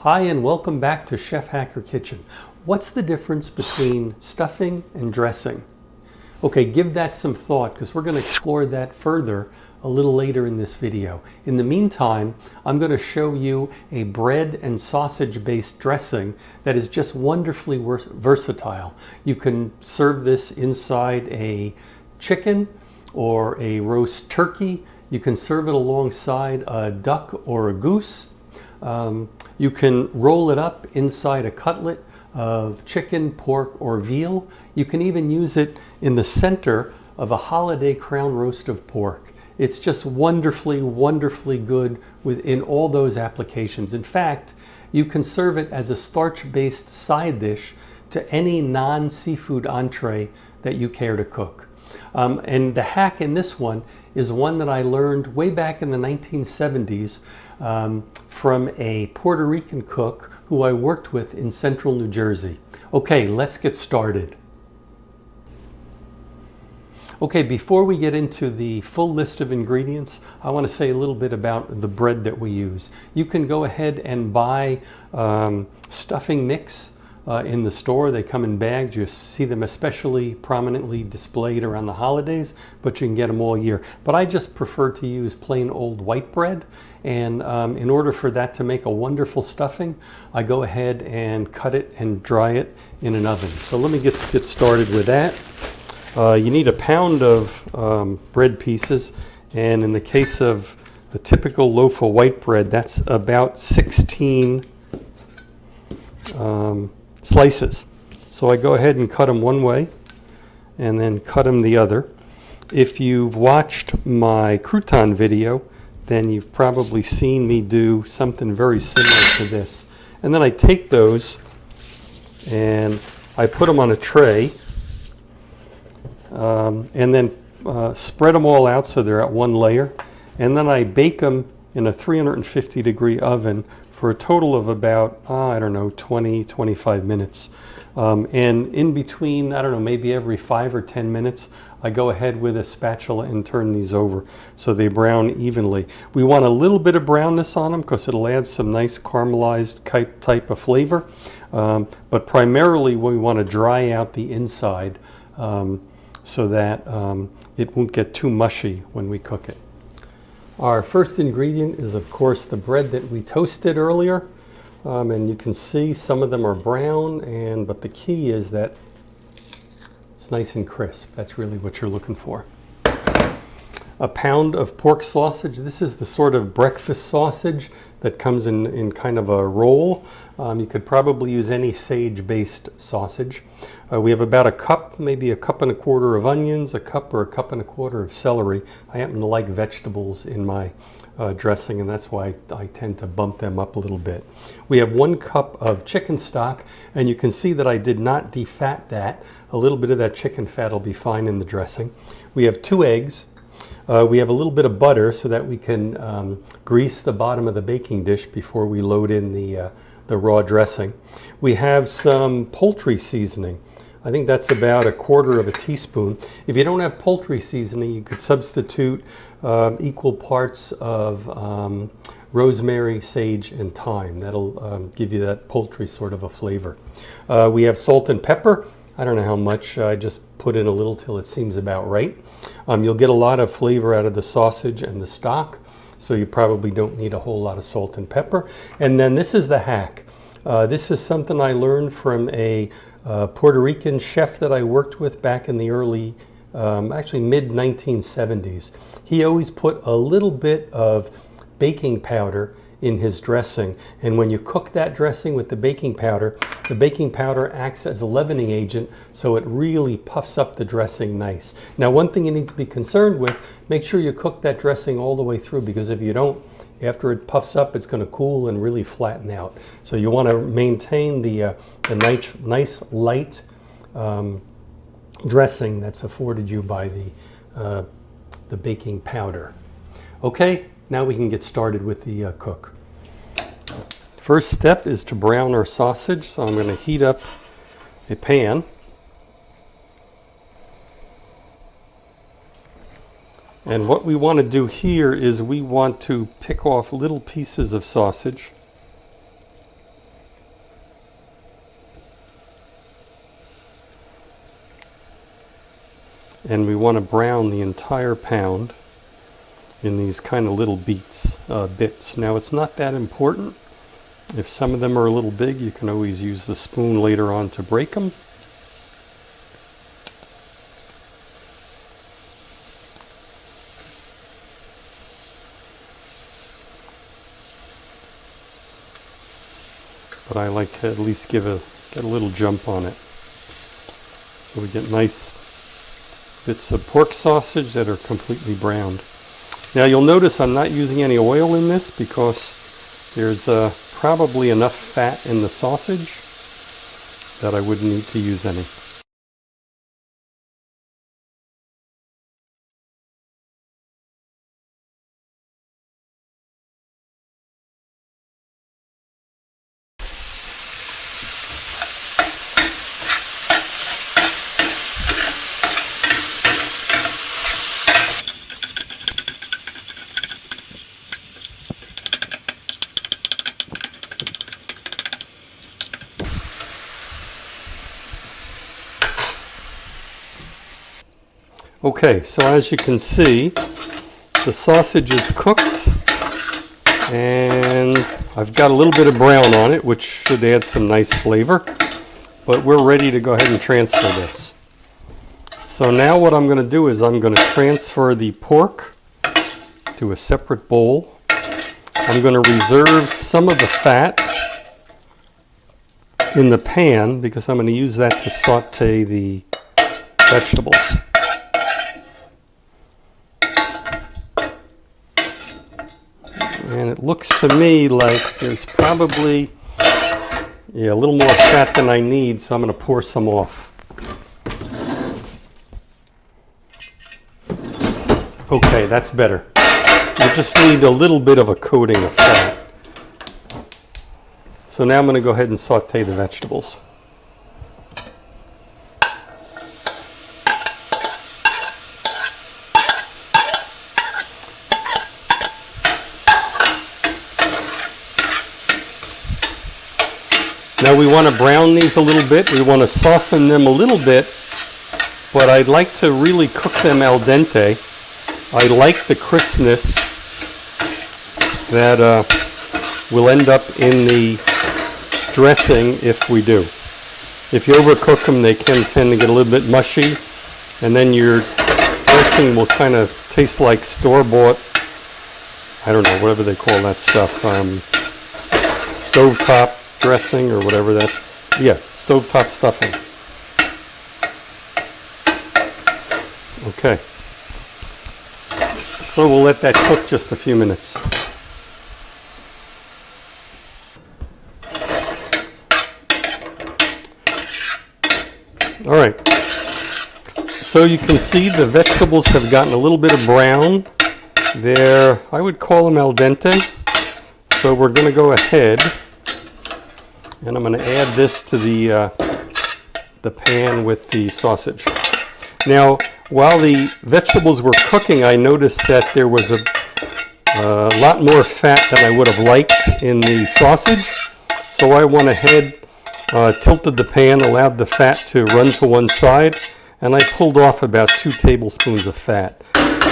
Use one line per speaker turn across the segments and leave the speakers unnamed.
Hi and welcome back to Chef Hacker Kitchen. What's the difference between stuffing and dressing? Okay, give that some thought because we're going to explore that further a little later in this video. In the meantime, I'm going to show you a bread and sausage based dressing that is just wonderfully versatile. You can serve this inside a chicken or a roast turkey. You can serve it alongside a duck or a goose. You can roll it up inside a cutlet of chicken, pork, or veal. You can even use it in the center of a holiday crown roast of pork. It's just wonderfully, wonderfully good in all those applications. In fact, you can serve it as a starch-based side dish to any non-seafood entree that you care to cook. And the hack in this one is one that I learned way back in the 1970s from a Puerto Rican cook who I worked with in central New Jersey. Okay, let's get started. Okay, before we get into the full list of ingredients, I want to say a little bit about the bread that we use. You can go ahead and buy stuffing mix in the store. They come in bags. You see them especially prominently displayed around the holidays, but you can get them all year. But I just prefer to use plain old white bread, and in order for that to make a wonderful stuffing, I go ahead and cut it and dry it in an oven. So let me get started with that. You need a pound of bread pieces, and in the case of a typical loaf of white bread, that's about 16 slices. So I go ahead and cut them one way and then cut them the other. If you've watched my crouton video, then you've probably seen me do something very similar to this. And then I take those and I put them on a tray and then spread them all out so they're at one layer. And then I bake them in a 350 degree oven for a total of about, 20, 25 minutes. And in between, maybe every 5 or 10 minutes, I go ahead with a spatula and turn these over so they brown evenly. We want a little bit of brownness on them because it'll add some nice caramelized type of flavor. But primarily we want to dry out the inside so that it won't get too mushy when we cook it. Our first ingredient is, of course, the bread that we toasted earlier. And you can see some of them are brown, but the key is that it's nice and crisp. That's really what you're looking for. A pound of pork sausage. This is the sort of breakfast sausage that comes in kind of a roll. You could probably use any sage-based sausage. We have about a cup, maybe a cup and a quarter of onions, a cup or a cup and a quarter of celery. I happen to like vegetables in my dressing, and that's why I tend to bump them up a little bit. We have 1 cup of chicken stock, and you can see that I did not defat that. A little bit of that chicken fat will be fine in the dressing. We have 2 eggs. We have a little bit of butter so that we can grease the bottom of the baking dish before we load in the raw dressing. We have some poultry seasoning. I think that's about a quarter of a teaspoon. If you don't have poultry seasoning, you could substitute equal parts of rosemary, sage, and thyme. That'll give you that poultry sort of a flavor. We have salt and pepper. I don't know how much. I just put in a little till it seems about right. You'll get a lot of flavor out of the sausage and the stock, so you probably don't need a whole lot of salt and pepper. And then this is the hack. This is something I learned from a Puerto Rican chef that I worked with back in the early, actually mid-1970s. He always put a little bit of baking powder in his dressing, and when you cook that dressing with the baking powder acts as a leavening agent, so it really puffs up the dressing nice. Now, one thing you need to be concerned with, make sure you cook that dressing all the way through, because if you don't, after it puffs up, it's going to cool and really flatten out. So you want to maintain the nice light dressing that's afforded you by the baking powder. Okay, now we can get started with the cook. First step is to brown our sausage, so I'm going to heat up a pan. And what we want to do here is we want to pick off little pieces of sausage and we want to brown the entire pound in these kind of little bits. Now it's not that important. If some of them are a little big, you can always use the spoon later on to break them. But I like to at least get a little jump on it. So we get nice bits of pork sausage that are completely browned. Now you'll notice I'm not using any oil in this because there's probably enough fat in the sausage that I wouldn't need to use any. Okay, so as you can see, the sausage is cooked and I've got a little bit of brown on it, which should add some nice flavor, but we're ready to go ahead and transfer this. So now what I'm going to do is I'm going to transfer the pork to a separate bowl. I'm going to reserve some of the fat in the pan because I'm going to use that to saute the vegetables. And it looks to me like there's probably a little more fat than I need, so I'm going to pour some off. Okay, that's better. You just need a little bit of a coating of fat. So now I'm going to go ahead and saute the vegetables. Now we want to brown these a little bit. We want to soften them a little bit, but I'd like to really cook them al dente. I like the crispness that will end up in the dressing if we do. If you overcook them, they can tend to get a little bit mushy, and then your dressing will kind of taste like store-bought, I don't know, whatever they call that stuff, stovetop dressing or whatever that's, stovetop stuffing. Okay. So we'll let that cook just a few minutes. All right. So you can see the vegetables have gotten a little bit of brown. They're, I would call them al dente. So we're going to go ahead and I'm going to add this to the pan with the sausage. Now, while the vegetables were cooking, I noticed that there was a lot more fat than I would have liked in the sausage. So I went ahead, tilted the pan, allowed the fat to run to one side, and I pulled off about 2 tablespoons of fat.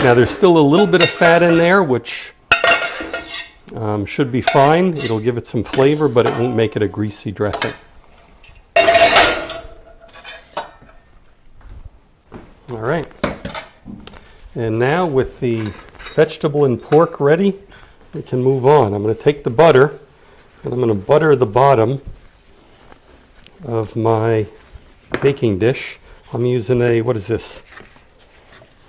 Now, there's still a little bit of fat in there, which should be fine. It'll give it some flavor, but it won't make it a greasy dressing. All right. And now with the vegetable and pork ready, we can move on. I'm going to take the butter and I'm going to butter the bottom of my baking dish. I'm using a, what is this?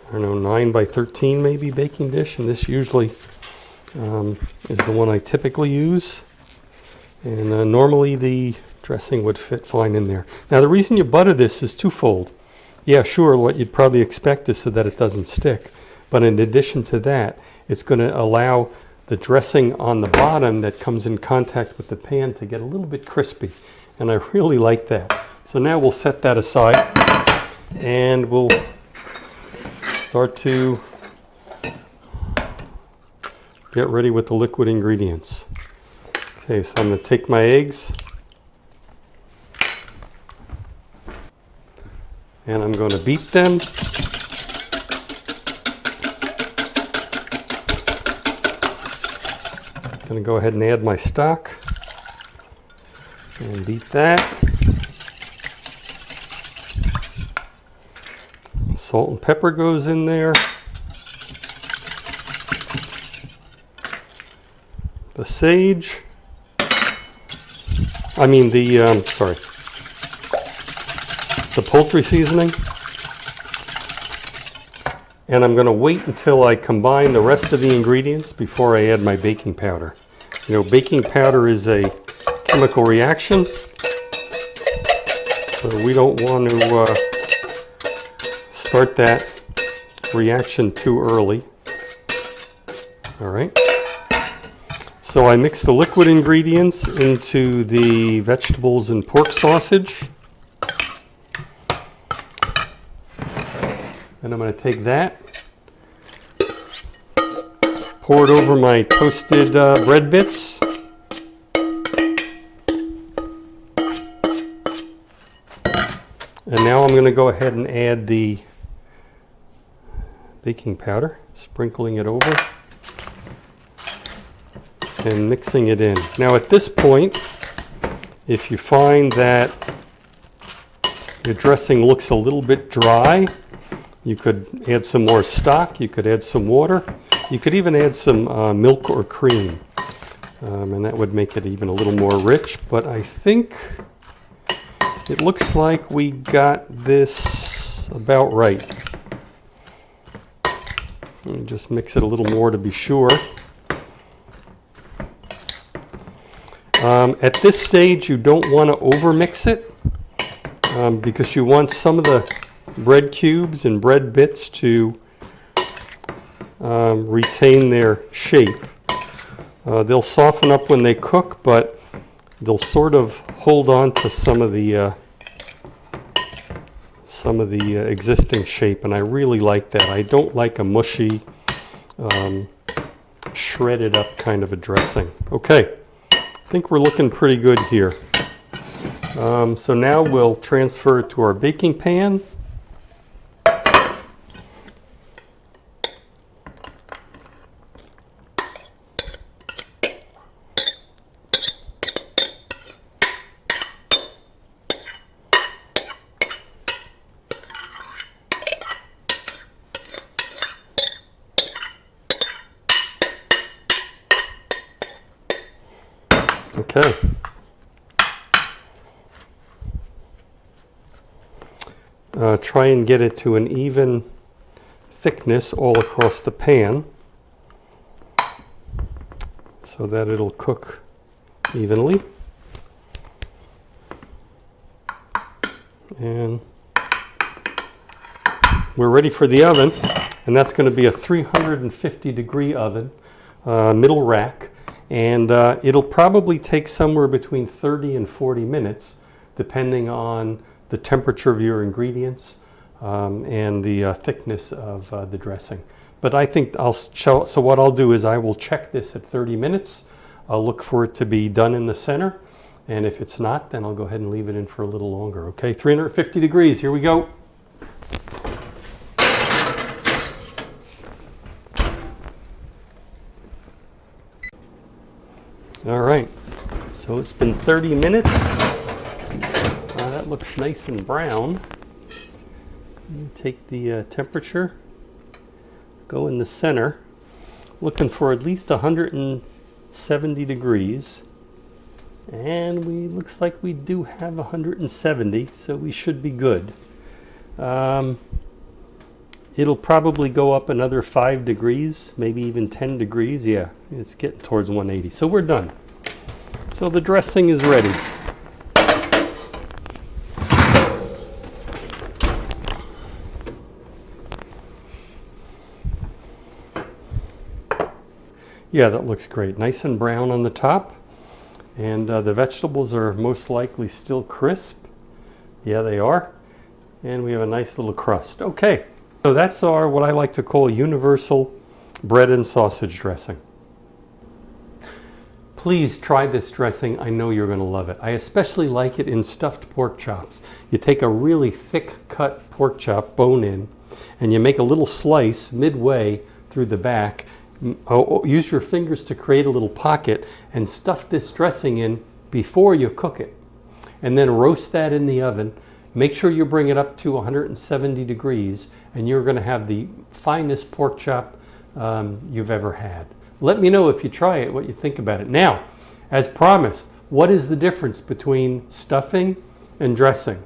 I don't know, 9 by 13 maybe baking dish, and this usually is the one I typically use, and normally the dressing would fit fine in there. Now the reason you butter this is twofold. Yeah, sure, what you'd probably expect is so that it doesn't stick, but in addition to that, it's going to allow the dressing on the bottom that comes in contact with the pan to get a little bit crispy, and I really like that. So now we'll set that aside and we'll start to get ready with the liquid ingredients. Okay, so I'm going to take my eggs and I'm going to beat them Going to go ahead and add my stock and beat that. Salt and pepper goes in there. The sage. The poultry seasoning. And I'm going to wait until I combine the rest of the ingredients before I add my baking powder. You know, baking powder is a chemical reaction, so we don't want to start that reaction too early. All right. So I mix the liquid ingredients into the vegetables and pork sausage. And I'm going to take that, pour it over my toasted bread bits. And now I'm going to go ahead and add the baking powder, sprinkling it over and mixing it in. Now at this point, if you find that your dressing looks a little bit dry, you could add some more stock, you could add some water, you could even add some milk or cream, and that would make it even a little more rich. But I think it looks like we got this about right. Let me just mix it a little more to be sure. At this stage, you don't want to overmix it because you want some of the bread cubes and bread bits to retain their shape. They'll soften up when they cook, but they'll sort of hold on to some of the existing shape, and I really like that. I don't like a mushy, shredded up kind of a dressing. Okay, I think we're looking pretty good here. So now we'll transfer it to our baking pan. Okay. Try and get it to an even thickness all across the pan so that it'll cook evenly. And we're ready for the oven, and that's going to be a 350 degree oven, middle rack. And it'll probably take somewhere between 30 and 40 minutes, depending on the temperature of your ingredients and the thickness of the dressing. But I think so what I'll do is I will check this at 30 minutes. I'll look for it to be done in the center. And if it's not, then I'll go ahead and leave it in for a little longer. Okay, 350 degrees, here we go. All right, so it's been 30 minutes. That looks nice and brown. Take the temperature, go in the center, looking for at least 170 degrees. And looks like we do have 170, so we should be good. It'll probably go up another 5 degrees, maybe even 10 degrees. Yeah, it's getting towards 180. So we're done. So the dressing is ready. Yeah, that looks great. Nice and brown on the top. And the vegetables are most likely still crisp. Yeah, they are. And we have a nice little crust. Okay. So that's our, what I like to call, universal bread and sausage dressing. Please try this dressing. I know you're going to love it. I especially like it in stuffed pork chops. You take a really thick cut pork chop, bone in, and you make a little slice midway through the back, use your fingers to create a little pocket and stuff this dressing in before you cook it. And then roast that in the oven. Make sure you bring it up to 170 degrees, and you're going to have the finest pork chop you've ever had. Let me know if you try it, what you think about it. Now, as promised, what is the difference between stuffing and dressing?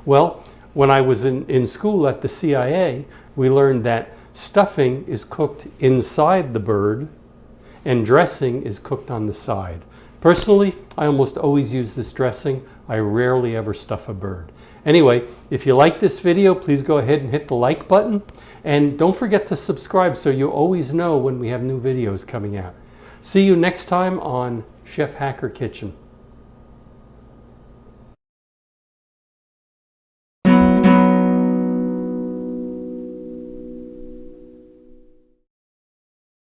Well, when I was in school at the CIA, we learned that stuffing is cooked inside the bird and dressing is cooked on the side. Personally, I almost always use this dressing. I rarely ever stuff a bird. Anyway, if you like this video, please go ahead and hit the like button. And don't forget to subscribe so you always know when we have new videos coming out. See you next time on Chef Hacker Kitchen.